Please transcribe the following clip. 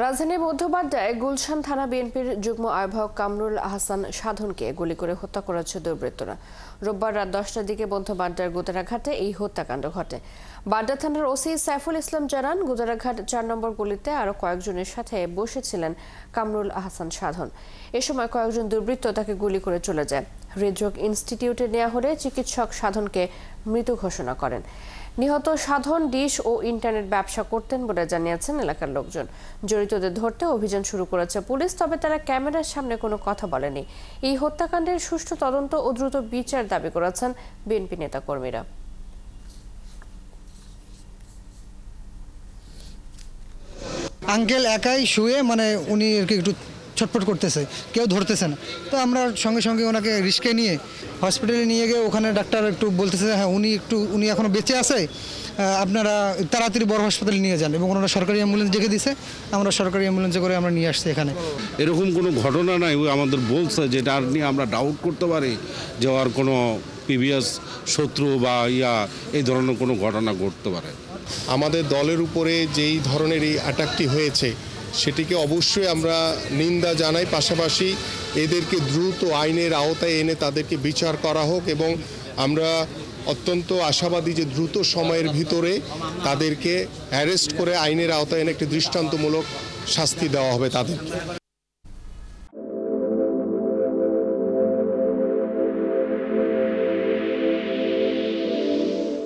রাজধানীর মধ্যবাড্ডায় গুলশান থানা বিএনপির যুগ্ম আহ্বায়ক কামরুল আহসান সাধনকে গুলি করে হত্যা করেছে দুর্বৃত্তরা। রোববার রাত 10টার দিকে মধ্যবাড্ডার গুদারাঘাটে এই হত্যাকাণ্ড ঘটে। বাড্ডা থানার ওসি সাইফুল ইসলাম জানান, গুদারাঘাট 4 নম্বর গলিতে আরো কয়েকজনের সাথে বসেছিলেন কামরুল আহসান সাধন। এ সময় কয়েকজন দুর্বৃত্ত তাকে গুলি করে চলে যায়। হৃদরোগ ইনস্টিটিউটে নেওয়া হলে চিকিৎসক সাধনকে মৃত ঘোষণা করেন। নিহত সাধন ডিশ ও ইন্টারনেট ব্যবসা করতেন বলে জানিয়েছেন এলাকার লোকজন। জড়িতদের ধরতে অভিযান শুরু করেছে পুলিশ, তবে তারা ক্যামেরার সামনে কোনো কথা বলেনি। এই হত্যাকাণ্ডের সুষ্ঠু তদন্ত ও দ্রুত বিচার দাবি করেছেন বিএনপি নেতাকর্মীরা। আঙ্কেল একাই শুয়ে উনি একটু ছটফট করতেছে, কেউ ধরতেছে না। তো আমরা সঙ্গে সঙ্গে ওনাকে রিস্কে নিয়ে হসপিটালে নিয়ে গিয়ে ওখানে ডাক্তার একটু বলতেছে হ্যাঁ উনি এখনও বেঁচে আছে, আপনারা তাড়াতাড়ি বড় হাসপাতালে নিয়ে যান, এবং ওনারা সরকারি অ্যাম্বুলেন্স ডেকে দিছে। আমরা সরকারি অ্যাম্বুলেন্সে করে আমরা নিয়ে আসছি এখানে। এরকম কোনো ঘটনা নাই, ওই আমাদের বলছে যেটা নিয়ে আমরা ডাউট করতে পারি যে আর কোনো প্রিভিয়াস শত্রু বা এই ধরনের কোনো ঘটনা ঘটতে পারে। আমাদের দলের উপরে যেই ধরনের এই অ্যাটাকটি হয়েছে সেটিকে অবশ্যই আমরা নিন্দা জানাই, পাশাপাশি এদেরকে দ্রুত আইনের আওতায় এনে তাদেরকে বিচার করা হোক, এবং আমরা অত্যন্ত আশাবাদী যে দ্রুত সময়ের ভিতরে তাদেরকে অ্যারেস্ট করে আইনের আওতায় এনে একটি দৃষ্টান্তমূলক শাস্তি দেওয়া হবে তাদেরকে।